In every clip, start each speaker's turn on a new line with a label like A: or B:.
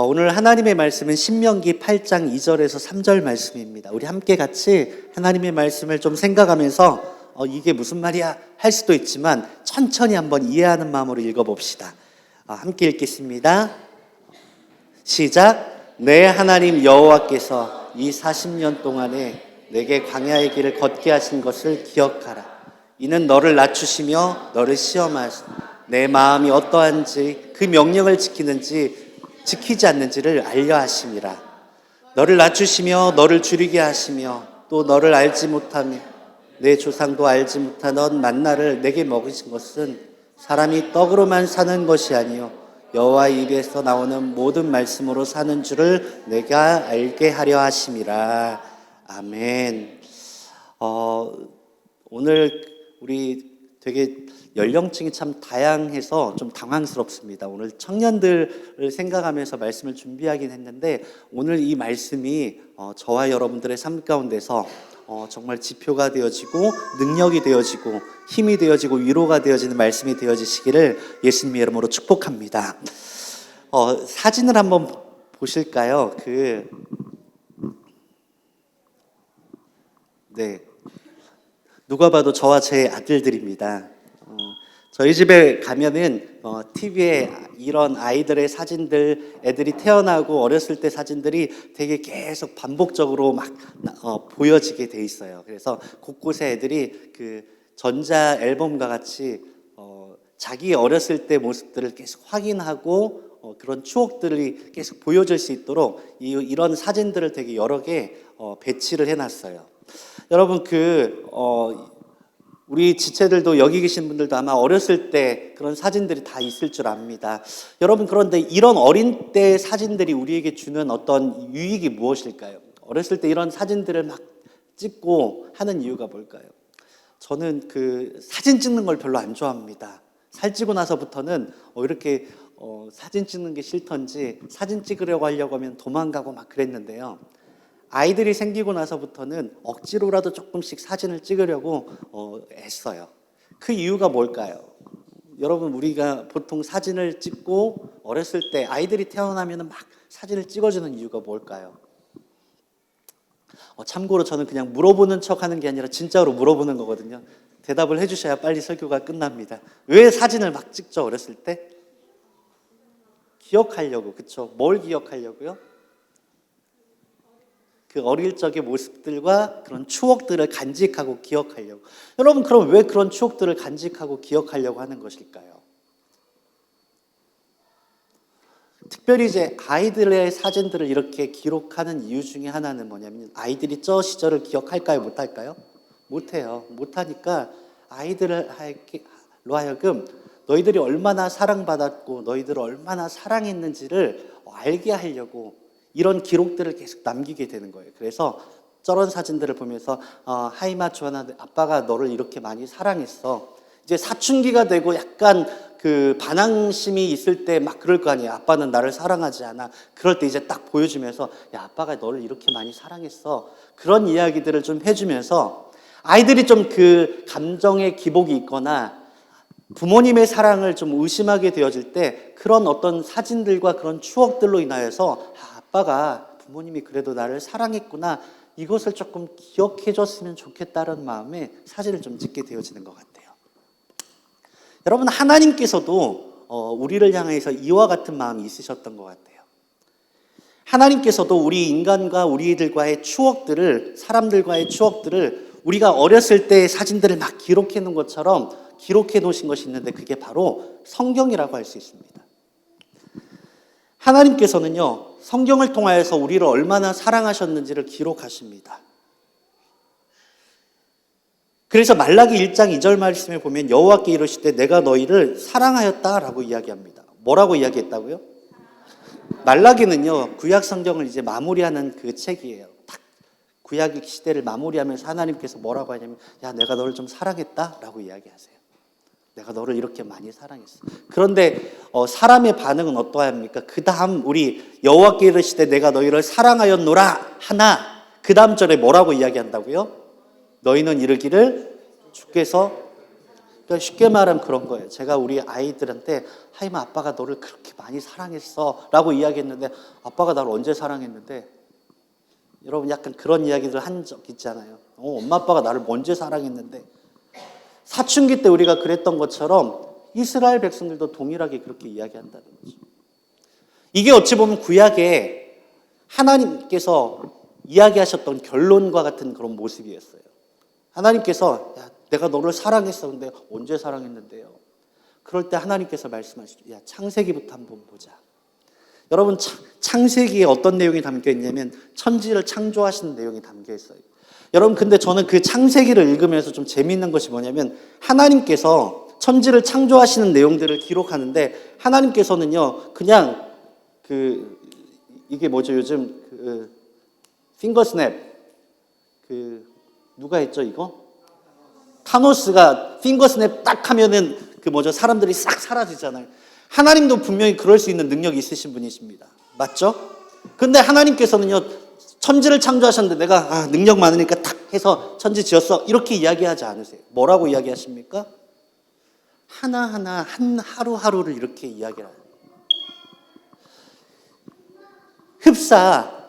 A: 오늘 하나님의 말씀은 신명기 8장 2절에서 3절 말씀입니다. 우리 함께 같이 하나님의 말씀을 좀 생각하면서 이게 무슨 말이야 할 수도 있지만 천천히 한번 이해하는 마음으로 읽어봅시다. 함께 읽겠습니다. 시작. 내 하나님 여호와께서 이 40년 동안에 내게 광야의 길을 걷게 하신 것을 기억하라. 이는 너를 낮추시며 너를 시험하시며 내 마음이 어떠한지 그 명령을 지키지 않는지를 알려 하심이라. 너를 낮추시며 너를 줄이게 하시며 또 너를 알지 못하며 내 조상도 알지 못하던 만나를 내게 먹이신 것은 사람이 떡으로만 사는 것이 아니요 여호와의 입에서 나오는 모든 말씀으로 사는 줄을 내가 알게 하려 하심이라. 아멘. 오늘 우리 되게 연령층이 참 다양해서 좀 당황스럽습니다. 오늘 청년들을 생각하면서 말씀을 준비하긴 했는데 오늘 이 말씀이 저와 여러분들의 삶 가운데서 정말 지표가 되어지고 능력이 되어지고 힘이 되어지고 위로가 되어지는 말씀이 되어지시기를 예수님의 이름으로 축복합니다. 사진을 한번 보실까요? 누가 봐도 저와 제 아들들입니다. 저희 집에 가면은 TV에 이런 아이들의 사진들, 애들이 태어나고 어렸을 때 사진들이 되게 계속 반복적으로 막 보여지게 돼 있어요. 그래서 곳곳에 애들이 그 전자 앨범과 같이 자기 어렸을 때 모습들을 계속 확인하고 그런 추억들이 계속 보여질 수 있도록 이런 사진들을 되게 여러 개 배치를 해놨어요. 여러분 우리 지체들도 여기 계신 분들도 아마 어렸을 때 그런 사진들이 다 있을 줄 압니다. 여러분, 그런데 이런 어린 때 사진들이 우리에게 주는 어떤 유익이 무엇일까요? 어렸을 때 이런 사진들을 막 찍고 하는 이유가 뭘까요? 저는 사진 찍는 걸 별로 안 좋아합니다. 살찌고 나서부터는 이렇게 사진 찍는 게 싫던지 사진 찍으려고 하려고 하면 도망가고 막 그랬는데요. 아이들이 생기고 나서부터는 억지로라도 조금씩 사진을 찍으려고 애써요. 그 이유가 뭘까요? 여러분, 우리가 보통 사진을 찍고 어렸을 때 아이들이 태어나면 막 사진을 찍어주는 이유가 뭘까요? 참고로 저는 그냥 물어보는 척 하는 게 아니라 진짜로 물어보는 거거든요. 대답을 해주셔야 빨리 설교가 끝납니다. 왜 사진을 막 찍죠, 어렸을 때? 기억하려고, 그쵸? 뭘 기억하려고요? 그 어릴 적의 모습들과 그런 추억들을 간직하고 기억하려고. 여러분, 그럼 왜 그런 추억들을 간직하고 기억하려고 하는 것일까요? 특별히 이제 아이들의 사진들을 이렇게 기록하는 이유 중에 하나는 뭐냐면 아이들이 저 시절을 기억할까요? 못할까요? 못해요. 못하니까 아이들로 하여금 너희들이 얼마나 사랑받았고 너희들을 얼마나 사랑했는지를 알게 하려고 이런 기록들을 계속 남기게 되는 거예요. 그래서 저런 사진들을 보면서 하이마 주하나 아빠가 너를 이렇게 많이 사랑했어. 이제 사춘기가 되고 약간 반항심이 있을 때 막 그럴 거 아니에요. 아빠는 나를 사랑하지 않아. 그럴 때 이제 딱 보여주면서 야, 아빠가 너를 이렇게 많이 사랑했어. 그런 이야기들을 좀 해주면서 아이들이 좀 그 감정의 기복이 있거나 부모님의 사랑을 좀 의심하게 되어질 때 그런 어떤 사진들과 그런 추억들로 인하여서 아빠가 부모님이 그래도 나를 사랑했구나, 이것을 조금 기억해 줬으면 좋겠다는 마음에 사진을 좀 찍게 되어지는 것 같아요. 여러분, 하나님께서도 우리를 향해서 이와 같은 마음이 있으셨던 것 같아요. 하나님께서도 우리 인간과 우리들과의 추억들을, 사람들과의 추억들을 우리가 어렸을 때의 사진들을 막 기록해 놓은 것처럼 기록해 놓으신 것이 있는데 그게 바로 성경이라고 할 수 있습니다. 하나님께서는요, 성경을 통하여서 우리를 얼마나 사랑하셨는지를 기록하십니다. 그래서 말라기 1장 2절 말씀에 보면 여호와께 이르시되 내가 너희를 사랑하였다라고 이야기합니다. 뭐라고 이야기했다고요? 말라기는요, 구약 성경을 이제 마무리하는 그 책이에요. 딱 구약 시대를 마무리하면서 하나님께서 뭐라고 하냐면 야, 내가 너를 좀 사랑했다라고 이야기하세요. 내가 너를 이렇게 많이 사랑했어. 그런데 사람의 반응은 어떠합니까? 그 다음 우리 여호와께 이르시되 내가 너희를 사랑하였노라 하나 그 다음 절에 뭐라고 이야기한다고요? 너희는 이르기를 주께서 그러니까 쉽게 말하면 그런 거예요. 제가 우리 아이들한테 하임아 아빠가 너를 그렇게 많이 사랑했어 라고 이야기했는데 아빠가 나를 언제 사랑했는데 여러분 약간 그런 이야기들 한 적 있잖아요. 엄마 아빠가 나를 언제 사랑했는데 사춘기 때 우리가 그랬던 것처럼 이스라엘 백성들도 동일하게 그렇게 이야기한다는 거죠. 이게 어찌 보면 구약에 하나님께서 이야기하셨던 결론과 같은 그런 모습이었어요. 하나님께서 야, 내가 너를 사랑했었는데 언제 사랑했는데요? 그럴 때 하나님께서 말씀하시죠. 야, 창세기부터 한번 보자. 여러분 창세기에 어떤 내용이 담겨 있냐면 천지를 창조하시는 내용이 담겨 있어요. 여러분 근데 저는 그 창세기를 읽으면서 좀 재미있는 것이 뭐냐면 하나님께서 천지를 창조하시는 내용들을 기록하는데 하나님께서는요 그냥 이게 뭐죠 요즘 핑거스냅 누가 했죠 이거? 타노스가 핑거스냅 딱 하면은 사람들이 싹 사라지잖아요. 하나님도 분명히 그럴 수 있는 능력이 있으신 분이십니다. 맞죠? 근데 하나님께서는요 천지를 창조하셨는데 내가 능력 많으니까 탁 해서 천지 지었어 이렇게 이야기하지 않으세요. 뭐라고 이야기하십니까? 하나하나 하루하루를 이렇게 이야기를 해요. 흡사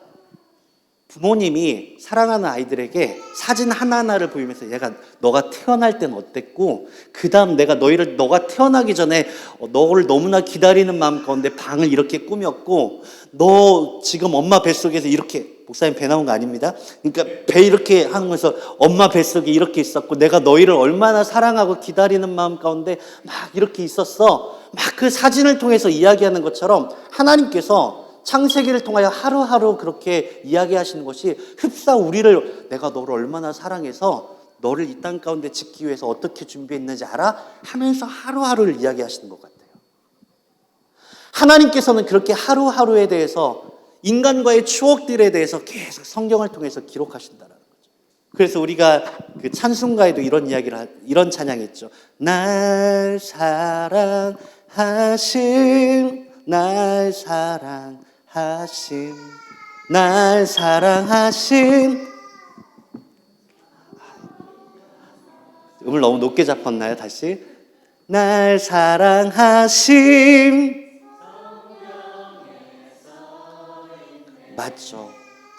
A: 부모님이 사랑하는 아이들에게 사진 하나하나를 보이면서 얘가 너가 태어날 땐 어땠고 그 다음 내가 너가 태어나기 전에 너를 너무나 기다리는 마음 가운데 방을 이렇게 꾸몄고 너 지금 엄마 뱃속에서 이렇게 목사님 배 나온 거 아닙니다. 그러니까 배 이렇게 하면서 엄마 뱃속에 이렇게 있었고 내가 너희를 얼마나 사랑하고 기다리는 마음 가운데 막 이렇게 있었어. 막 그 사진을 통해서 이야기하는 것처럼 하나님께서 창세기를 통하여 하루하루 그렇게 이야기하시는 것이 흡사 우리를 내가 너를 얼마나 사랑해서 너를 이 땅 가운데 짓기 위해서 어떻게 준비했는지 알아? 하면서 하루하루를 이야기하시는 것 같아요. 하나님께서는 그렇게 하루하루에 대해서 인간과의 추억들에 대해서 계속 성경을 통해서 기록하신다는 거죠. 그래서 우리가 그 찬송가에도 이런 찬양이 있죠. 날 사랑하신 날 사랑하신 날 사랑하신 음을 너무 높게 잡았나요? 다시 날 사랑하신 맞죠.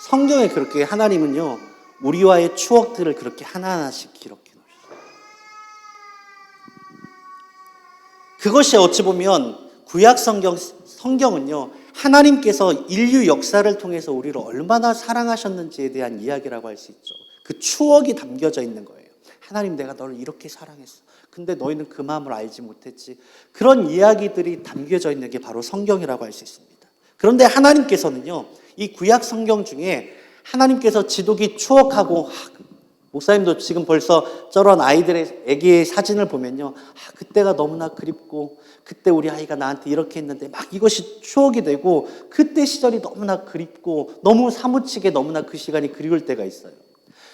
A: 성경에 그렇게 하나님은요 우리와의 추억들을 그렇게 하나하나씩 기록해 놓으셨어요. 그것이 어찌 보면 구약 성경은요 하나님께서 인류 역사를 통해서 우리를 얼마나 사랑하셨는지에 대한 이야기라고 할 수 있죠. 그 추억이 담겨져 있는 거예요. 하나님 내가 너를 이렇게 사랑했어. 근데 너희는 그 마음을 알지 못했지. 그런 이야기들이 담겨져 있는 게 바로 성경이라고 할 수 있습니다. 그런데 하나님께서는요 이 구약 성경 중에 하나님께서 지독이 추억하고 목사님도 지금 벌써 저런 애기의 사진을 보면요 그때가 너무나 그립고 그때 우리 아이가 나한테 이렇게 했는데 막 이것이 추억이 되고 그때 시절이 너무나 그립고 너무 사무치게 너무나 그 시간이 그리울 때가 있어요.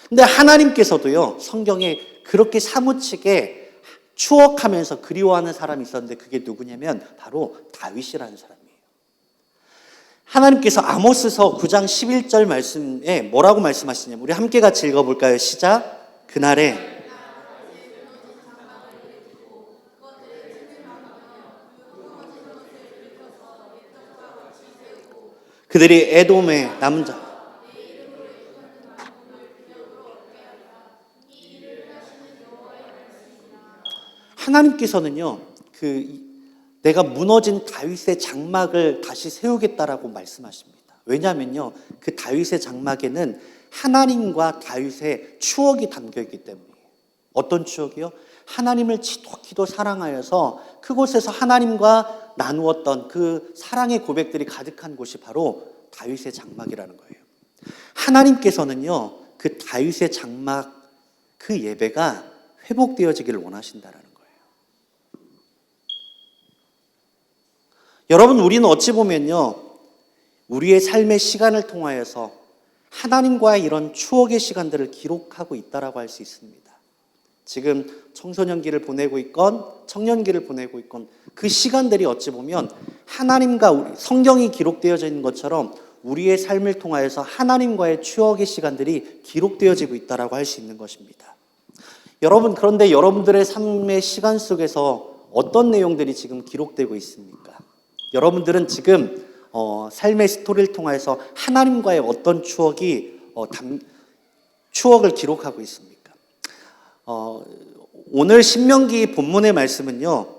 A: 근데 하나님께서도요 성경에 그렇게 사무치게 추억하면서 그리워하는 사람이 있었는데 그게 누구냐면 바로 다윗이라는 사람이에요. 하나님께서 아모스서 9장 11절 말씀에 뭐라고 말씀하시냐면 우리 함께 같이 읽어볼까요? 시작. 그날에 그들이 에돔의 남은 자 하나님께서는요 내가 무너진 다윗의 장막을 다시 세우겠다라고 말씀하십니다. 왜냐하면요 그 다윗의 장막에는 하나님과 다윗의 추억이 담겨있기 때문이에요. 어떤 추억이요? 하나님을 지독히도 사랑하여서 그곳에서 하나님과 나누었던 그 사랑의 고백들이 가득한 곳이 바로 다윗의 장막이라는 거예요. 하나님께서는요 그 다윗의 장막 그 예배가 회복되어지기를 원하신다라는 거예요. 여러분 우리는 어찌 보면요 우리의 삶의 시간을 통하여서 하나님과의 이런 추억의 시간들을 기록하고 있다라고 할 수 있습니다. 지금 청소년기를 보내고 있건 청년기를 보내고 있건 그 시간들이 어찌 보면 하나님과 성경이 기록되어져 있는 것처럼 우리의 삶을 통하여서 하나님과의 추억의 시간들이 기록되어지고 있다라고 할 수 있는 것입니다. 여러분, 그런데 여러분들의 삶의 시간 속에서 어떤 내용들이 지금 기록되고 있습니까? 여러분들은 지금 삶의 스토리를 통해서 하나님과의 어떤 추억을 기록하고 있습니까? 오늘 신명기 본문의 말씀은요,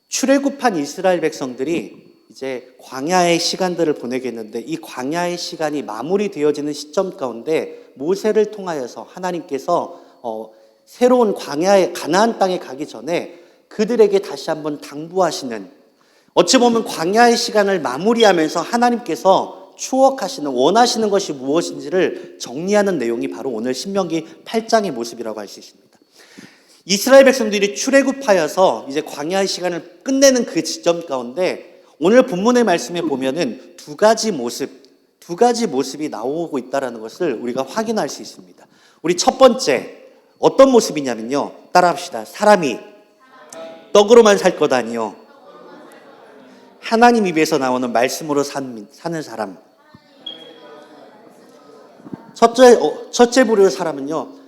A: 출애굽한 이스라엘 백성들이 이제 광야의 시간들을 보내겠는데, 이 광야의 시간이 마무리되어지는 시점 가운데 모세를 통하여서 하나님께서 새로운 광야의 가나안 땅에 가기 전에 그들에게 다시 한번 당부하시는, 어찌 보면 광야의 시간을 마무리하면서 하나님께서 추억하시는, 원하시는 것이 무엇인지를 정리하는 내용이 바로 오늘 신명기 8장의 모습이라고 할 수 있습니다. 이스라엘 백성들이 출애굽하여서 이제 광야의 시간을 끝내는 그 지점 가운데 오늘 본문의 말씀에 보면은 두 가지 모습이 나오고 있다는 것을 우리가 확인할 수 있습니다. 우리 첫 번째, 어떤 모습이냐면요, 따라합시다. 사람이 떡으로만 살 것 아니요, 하나님 입에서 나오는 말씀으로 사는 사람. 첫째 부류의 사람은요,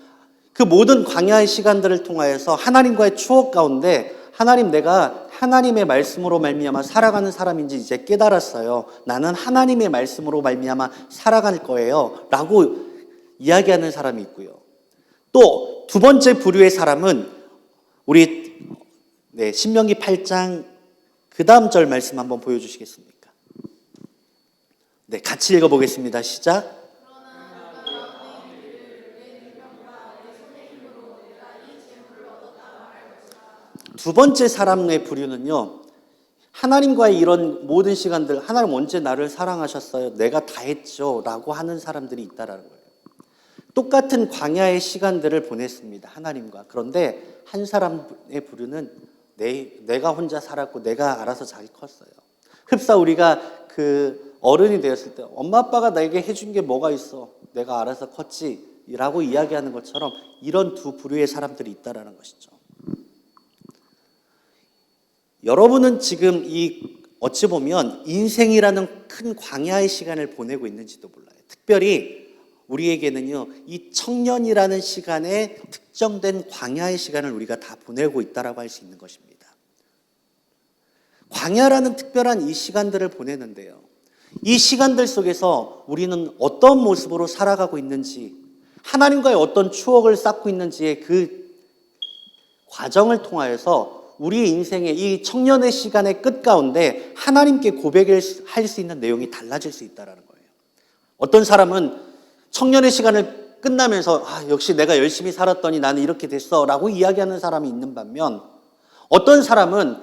A: 그 모든 광야의 시간들을 통하여서 하나님과의 추억 가운데 하나님, 내가 하나님의 말씀으로 말미암아 살아가는 사람인지 이제 깨달았어요. 나는 하나님의 말씀으로 말미암아 살아갈 거예요 라고 이야기하는 사람이 있고요. 또 두 번째 부류의 사람은 우리 신명기 8장 그 다음 절 말씀 한번 보여주시겠습니까? 네, 같이 읽어보겠습니다. 시작. 두 번째 사람의 부류는요, 하나님과의 이런 모든 시간들, 하나님 언제 나를 사랑하셨어요? 내가 다 했죠 라고 하는 사람들이 있다라는 거예요. 똑같은 광야의 시간들을 보냈습니다, 하나님과. 그런데 한 사람의 부류는 내가 혼자 살았고 내가 알아서 잘 컸어요. 흡사 우리가 그 어른이 되었을 때 엄마 아빠가 나에게 해준 게 뭐가 있어? 내가 알아서 컸지 라고 이야기하는 것처럼 이런 두 부류의 사람들이 있다라는 것이죠. 여러분은 지금 어찌 보면 인생이라는 큰 광야의 시간을 보내고 있는지도 몰라요. 특별히 우리에게는요, 이 청년이라는 시간에 특정된 광야의 시간을 우리가 다 보내고 있다라고 할 수 있는 것입니다. 광야라는 특별한 이 시간들을 보내는데요, 이 시간들 속에서 우리는 어떤 모습으로 살아가고 있는지, 하나님과의 어떤 추억을 쌓고 있는지의 그 과정을 통하여서 우리 인생의 이 청년의 시간의 끝 가운데 하나님께 고백을 할 수 있는 내용이 달라질 수 있다는 거예요. 어떤 사람은 청년의 시간을 끝나면서 역시 내가 열심히 살았더니 나는 이렇게 됐어 라고 이야기하는 사람이 있는 반면, 어떤 사람은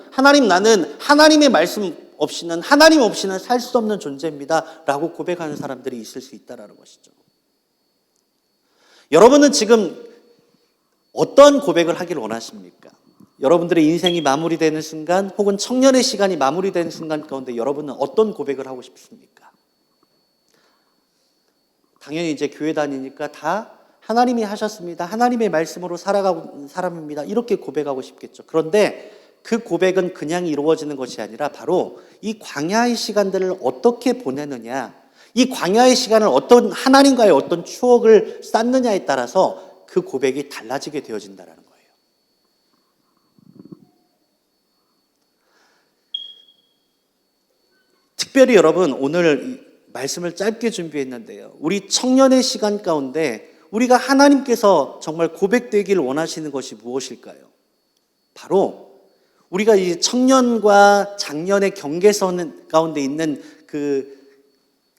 A: 나는 하나님의 말씀 없이는, 하나님 없이는 살 수 없는 존재입니다 라고 고백하는 사람들이 있을 수 있다는 것이죠. 여러분은 지금 어떤 고백을 하기를 원하십니까? 여러분들의 인생이 마무리되는 순간, 혹은 청년의 시간이 마무리되는 순간 가운데 여러분은 어떤 고백을 하고 싶습니까? 당연히 이제 교회 다니니까 다 하나님이 하셨습니다, 하나님의 말씀으로 살아가는 사람입니다, 이렇게 고백하고 싶겠죠. 그런데 그 고백은 그냥 이루어지는 것이 아니라 바로 이 광야의 시간들을 어떻게 보내느냐, 이 광야의 시간을 어떤 하나님과의 어떤 추억을 쌓느냐에 따라서 그 고백이 달라지게 되어진다는 거예요. 특별히 여러분, 오늘 말씀을 짧게 준비했는데요, 우리 청년의 시간 가운데 우리가 하나님께서 정말 고백되기를 원하시는 것이 무엇일까요? 바로 우리가 이 청년과 장년의 경계선 가운데 있는 그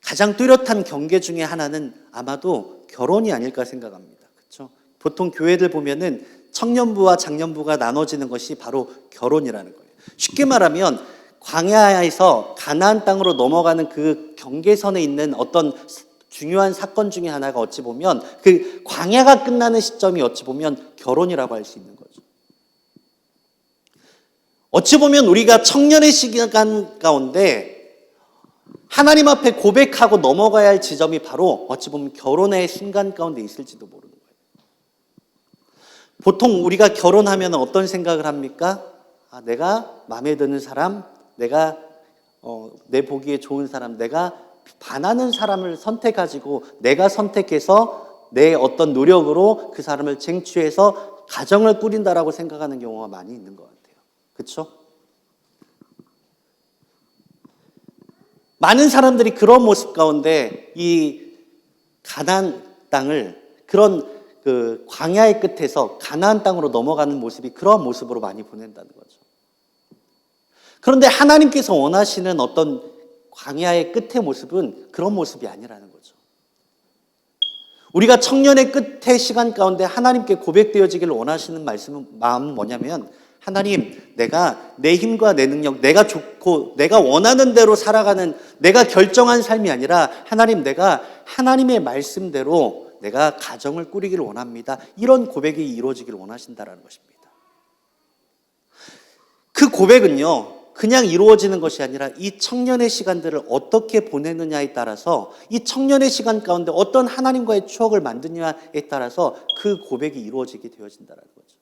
A: 가장 뚜렷한 경계 중에 하나는 아마도 결혼이 아닐까 생각합니다. 그렇죠? 보통 교회들 보면은 청년부와 장년부가 나눠지는 것이 바로 결혼이라는 거예요. 쉽게 말하면 광야에서 가나안 땅으로 넘어가는 그 경계선에 있는 어떤 중요한 사건 중에 하나가 어찌 보면 그 광야가 끝나는 시점이 어찌 보면 결혼이라고 할 수 있는 거죠. 어찌 보면 우리가 청년의 시간 가운데 하나님 앞에 고백하고 넘어가야 할 지점이 바로 어찌 보면 결혼의 순간 가운데 있을지도 모르는 거예요. 보통 우리가 결혼하면 어떤 생각을 합니까? 내가 마음에 드는 사람, 내가 내 보기에 좋은 사람, 내가 반하는 사람을 선택하고 내가 선택해서 내 어떤 노력으로 그 사람을 쟁취해서 가정을 꾸린다라고 생각하는 경우가 많이 있는 것 같아요. 그렇죠? 많은 사람들이 그런 모습 가운데 이 가나안 땅을 그런 그 광야의 끝에서 가나안 땅으로 넘어가는 모습이 그런 모습으로 많이 보낸다는 거죠. 그런데 하나님께서 원하시는 어떤 광야의 끝의 모습은 그런 모습이 아니라는 거죠. 우리가 청년의 끝의 시간 가운데 하나님께 고백되어지기를 원하시는 마음은 뭐냐면, 하나님, 내가 내 힘과 내 능력, 내가 좋고 내가 원하는 대로 살아가는, 내가 결정한 삶이 아니라 하나님, 내가 하나님의 말씀대로 내가 가정을 꾸리기를 원합니다. 이런 고백이 이루어지기를 원하신다는 것입니다. 그 고백은요, 그냥 이루어지는 것이 아니라 이 청년의 시간들을 어떻게 보내느냐에 따라서, 이 청년의 시간 가운데 어떤 하나님과의 추억을 만드냐에 따라서 그 고백이 이루어지게 되어진다는 거죠.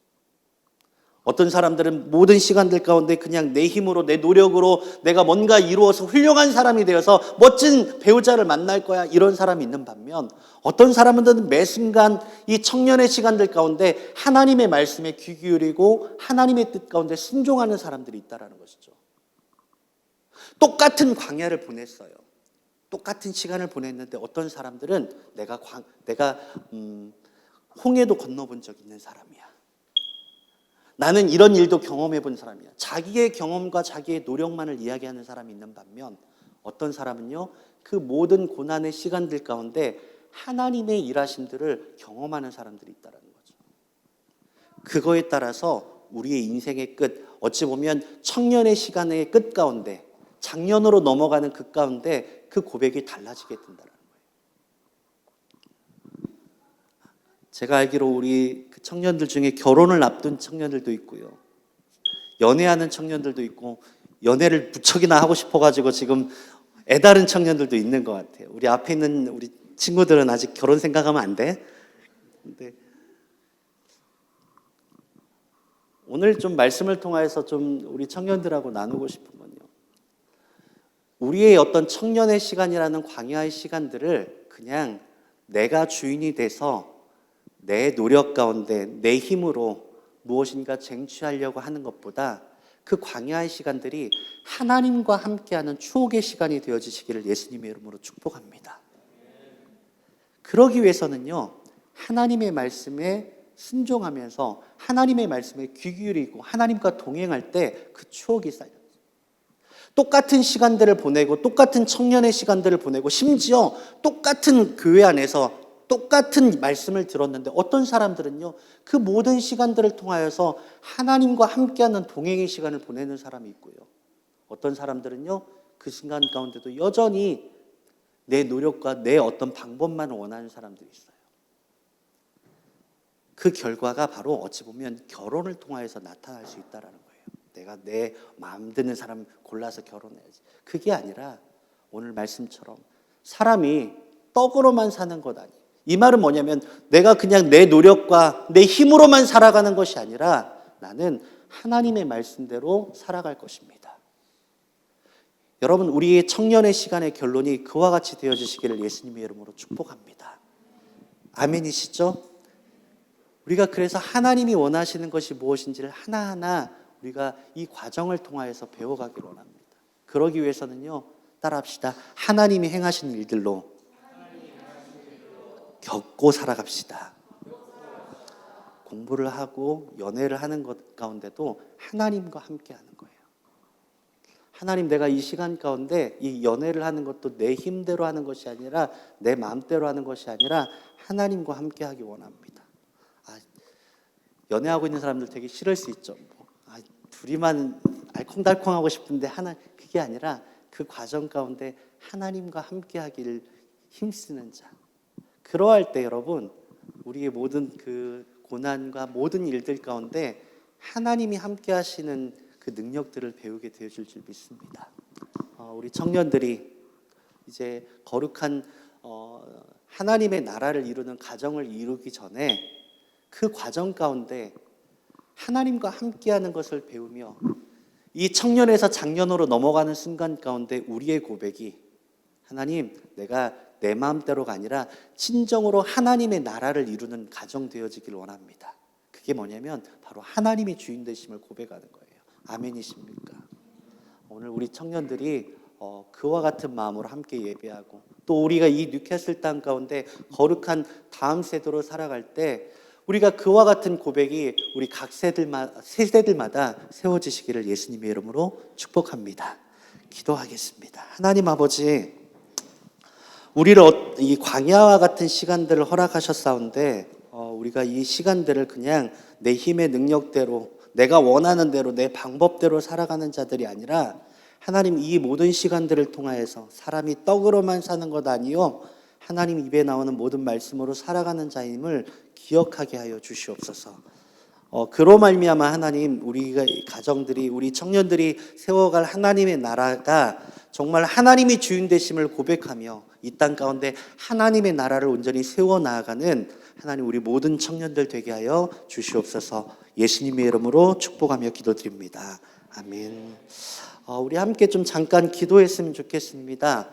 A: 어떤 사람들은 모든 시간들 가운데 그냥 내 힘으로, 내 노력으로 내가 뭔가 이루어서 훌륭한 사람이 되어서 멋진 배우자를 만날 거야, 이런 사람이 있는 반면, 어떤 사람들은 매 순간 이 청년의 시간들 가운데 하나님의 말씀에 귀 기울이고 하나님의 뜻 가운데 순종하는 사람들이 있다는 것이죠. 똑같은 광야를 보냈어요. 똑같은 시간을 보냈는데 어떤 사람들은 내가 홍해도 건너본 적 있는 사람이야, 나는 이런 일도 경험해 본 사람이야, 자기의 경험과 자기의 노력만을 이야기하는 사람이 있는 반면, 어떤 사람은요, 그 모든 고난의 시간들 가운데 하나님의 일하심들을 경험하는 사람들이 있다는 거죠. 그거에 따라서 우리의 인생의 끝, 어찌 보면 청년의 시간의 끝 가운데, 장년으로 넘어가는 그 가운데 그 고백이 달라지게 된다는 거예요. 제가 알기로 우리 그 청년들 중에 결혼을 앞둔 청년들도 있고요, 연애하는 청년들도 있고, 연애를 무척이나 하고 싶어가지고 지금 애다른 청년들도 있는 것 같아요. 우리 앞에 있는 우리 친구들은 아직 결혼 생각하면 안 돼. 근데 오늘 좀 말씀을 통해서 좀 우리 청년들하고 나누고 싶은 건요, 우리의 어떤 청년의 시간이라는 광야의 시간들을 그냥 내가 주인이 돼서 내 노력 가운데 내 힘으로 무엇인가 쟁취하려고 하는 것보다, 그 광야의 시간들이 하나님과 함께하는 추억의 시간이 되어지시기를 예수님의 이름으로 축복합니다. 그러기 위해서는요, 하나님의 말씀에 순종하면서 하나님의 말씀에 귀 기울이고 하나님과 동행할 때 그 추억이 쌓여요. 똑같은 시간들을 보내고 똑같은 청년의 시간들을 보내고 심지어 똑같은 교회 안에서 똑같은 말씀을 들었는데, 어떤 사람들은요, 그 모든 시간들을 통하여서 하나님과 함께하는 동행의 시간을 보내는 사람이 있고요, 어떤 사람들은요, 그 순간 가운데도 여전히 내 노력과 내 어떤 방법만 원하는 사람들이 있어요. 그 결과가 바로 어찌 보면 결혼을 통하여서 나타날 수 있다는 거예요. 내가 내 마음 드는 사람 골라서 결혼해야지. 그게 아니라 오늘 말씀처럼 사람이 떡으로만 사는 것 아니에요. 이 말은 뭐냐면, 내가 그냥 내 노력과 내 힘으로만 살아가는 것이 아니라 나는 하나님의 말씀대로 살아갈 것입니다. 여러분, 우리의 청년의 시간의 결론이 그와 같이 되어지시기를 예수님의 이름으로 축복합니다. 아멘이시죠? 우리가 그래서 하나님이 원하시는 것이 무엇인지를 하나하나 우리가 이 과정을 통하여서 배워가기를 원합니다. 그러기 위해서는요, 따라합시다. 하나님이 행하신 일들로 겪고 살아갑시다. 공부를 하고 연애를 하는 것 가운데도 하나님과 함께 하는 거예요. 하나님, 내가 이 시간 가운데 이 연애를 하는 것도 내 힘대로 하는 것이 아니라 내 마음대로 하는 것이 아니라 하나님과 함께 하기 원합니다. 연애하고 있는 사람들 되게 싫을 수 있죠. 둘이만 알콩달콩하고 싶은데 그게 아니라 그 과정 가운데 하나님과 함께 하기를 힘쓰는 자. 그러할 때 여러분, 우리의 모든 그 고난과 모든 일들 가운데 하나님이 함께 하시는 그 능력들을 배우게 되어질 줄 믿습니다. 우리 청년들이 이제 거룩한 하나님의 나라를 이루는 가정을 이루기 전에 그 과정 가운데 하나님과 함께하는 것을 배우며 이 청년에서 장년으로 넘어가는 순간 가운데 우리의 고백이, 하나님, 내가 내 마음대로가 아니라 진정으로 하나님의 나라를 이루는 가정 되어지길 원합니다. 그게 뭐냐면 바로 하나님의 주인 되심을 고백하는 거예요. 아멘이십니까? 오늘 우리 청년들이 그와 같은 마음으로 함께 예배하고, 또 우리가 이 뉴캐슬 땅 가운데 거룩한 다음 세대로 살아갈 때 우리가 그와 같은 고백이 우리 각 세대들마다 세워지시기를 예수님의 이름으로 축복합니다. 기도하겠습니다. 하나님 아버지, 우리를 이 광야와 같은 시간들을 허락하셨사온데 우리가 이 시간들을 그냥 내 힘의 능력대로, 내가 원하는 대로, 내 방법대로 살아가는 자들이 아니라 하나님, 이 모든 시간들을 통하여서 사람이 떡으로만 사는 것 아니요 하나님 입에 나오는 모든 말씀으로 살아가는 자임을 기억하게 하여 주시옵소서. 그로 말미암아 하나님, 우리가 가정들이, 우리 청년들이 세워갈 하나님의 나라가 정말 하나님이 주인 되심을 고백하며 이 땅 가운데 하나님의 나라를 온전히 세워 나아가는 하나님, 우리 모든 청년들 되게 하여 주시옵소서. 예수님의 이름으로 축복하며 기도드립니다. 아멘. 우리 함께 좀 잠깐 기도했으면 좋겠습니다.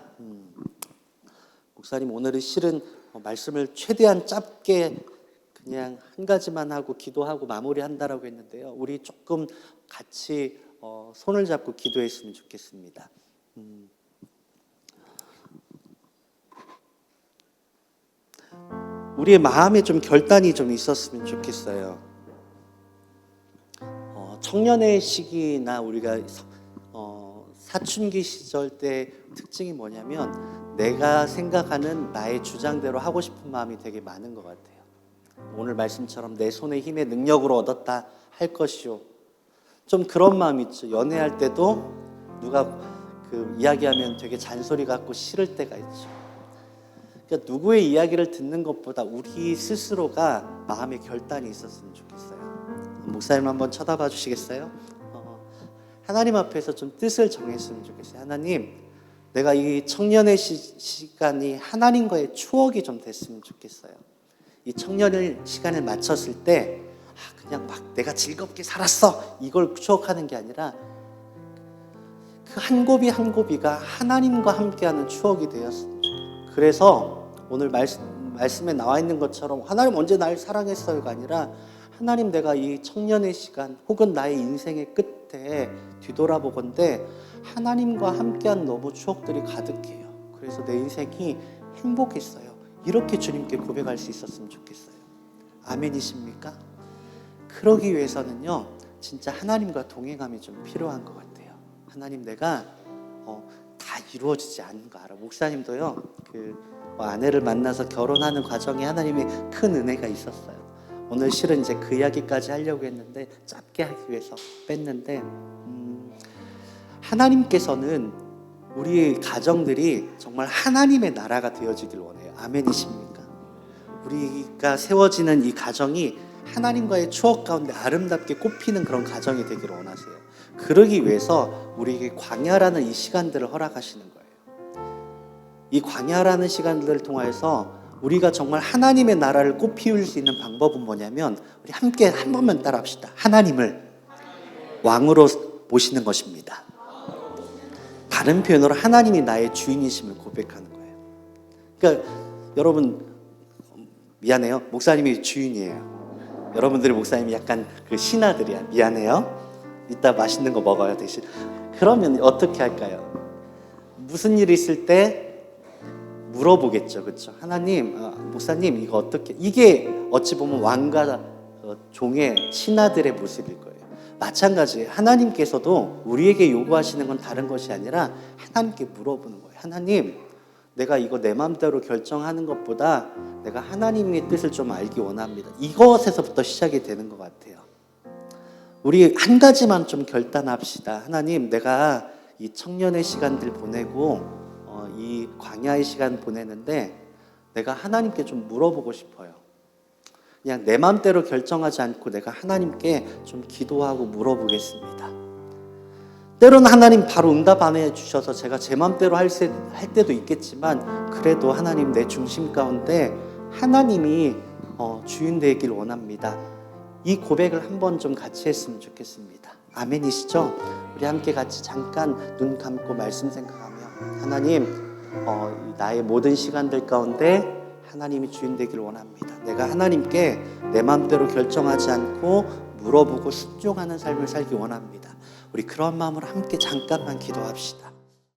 A: 목사님, 오늘은 실은 말씀을 최대한 짧게 그냥 한 가지만 하고 기도하고 마무리한다라고 했는데요. 우리 조금 같이 손을 잡고 기도했으면 좋겠습니다. 우리의 마음에 좀 결단이 좀 있었으면 좋겠어요. 청년의 시기나 우리가 사춘기 시절 때 특징이 뭐냐면 내가 생각하는 나의 주장대로 하고 싶은 마음이 되게 많은 것 같아요. 오늘 말씀처럼 내 손의 힘의 능력으로 얻었다 할 것이요, 좀 그런 마음 있죠. 연애할 때도 누가 이야기하면 되게 잔소리 같고 싫을 때가 있죠. 그러니까 누구의 이야기를 듣는 것보다 우리 스스로가 마음의 결단이 있었으면 좋겠어요. 목사님 한번 쳐다봐 주시겠어요? 하나님 앞에서 좀 뜻을 정했으면 좋겠어요. 하나님, 내가 이 청년의 시간이 하나님과의 추억이 좀 됐으면 좋겠어요. 이 청년의 시간을 마쳤을 때 그냥 막 내가 즐겁게 살았어 이걸 추억하는 게 아니라 그 한 고비 한 고비가 하나님과 함께하는 추억이 되었습니다. 그래서 오늘 말씀에 나와 있는 것처럼 하나님 언제 날 사랑했어요가 아니라 하나님, 내가 이 청년의 시간 혹은 나의 인생의 끝에 뒤돌아보건대 하나님과 함께한 너무 추억들이 가득해요. 그래서 내 인생이 행복했어요. 이렇게 주님께 고백할 수 있었으면 좋겠어요. 아멘이십니까? 그러기 위해서는요, 진짜 하나님과 동행함이 좀 필요한 것 같아요. 하나님, 내가 다 이루어지지 않는 거 알아. 목사님도요, 아내를 만나서 결혼하는 과정에 하나님의 큰 은혜가 있었어요. 오늘 실은 이제 그 이야기까지 하려고 했는데 짧게 하기 위해서 뺐는데, 하나님께서는 우리 가정들이 정말 하나님의 나라가 되어지길 원해요. 아멘이십니까? 우리가 세워지는 이 가정이 하나님과의 추억 가운데 아름답게 꽃피는 그런 가정이 되기를 원하세요. 그러기 위해서 우리에게 광야라는 이 시간들을 허락하시는 거예요. 이 광야라는 시간들을 통해서 우리가 정말 하나님의 나라를 꽃피울 수 있는 방법은 뭐냐면, 우리 함께 한 번만 따라합시다. 하나님을 왕으로 모시는 것입니다. 다른 표현으로 하나님이 나의 주인이심을 고백하는 거예요. 그러니까 여러분, 미안해요. 목사님이 주인이에요. 여러분들이 목사님이 약간 신하들이야. 미안해요. 이따 맛있는 거 먹어요 대신. 그러면 어떻게 할까요? 무슨 일이 있을 때 물어보겠죠, 그렇죠? 하나님, 목사님 이거 어떻게? 이게 어찌 보면 왕과 종의 신하들의 모습일 거예요. 마찬가지예요. 하나님께서도 우리에게 요구하시는 건 다른 것이 아니라 하나님께 물어보는 거예요. 하나님, 내가 이거 내 마음대로 결정하는 것보다 내가 하나님의 뜻을 좀 알기 원합니다. 이것에서부터 시작이 되는 것 같아요. 우리 한 가지만 좀 결단합시다. 하나님, 내가 이 청년의 시간들 보내고 이 광야의 시간 보내는데 내가 하나님께 좀 물어보고 싶어요. 그냥 내 마음대로 결정하지 않고 내가 하나님께 좀 기도하고 물어보겠습니다. 때로는 하나님 바로 응답 안 해주셔서 제가 제 마음대로 할 때도 있겠지만, 그래도 하나님, 내 중심 가운데 하나님이 주인 되길 원합니다. 이 고백을 한번 좀 같이 했으면 좋겠습니다. 아멘이시죠? 우리 함께 같이 잠깐 눈 감고 말씀 생각하며, 하나님, 나의 모든 시간들 가운데 하나님이 주인 되기를 원합니다. 내가 하나님께 내 마음대로 결정하지 않고 물어보고 순종하는 삶을 살기 원합니다. 우리 그런 마음으로 함께 잠깐만 기도합시다.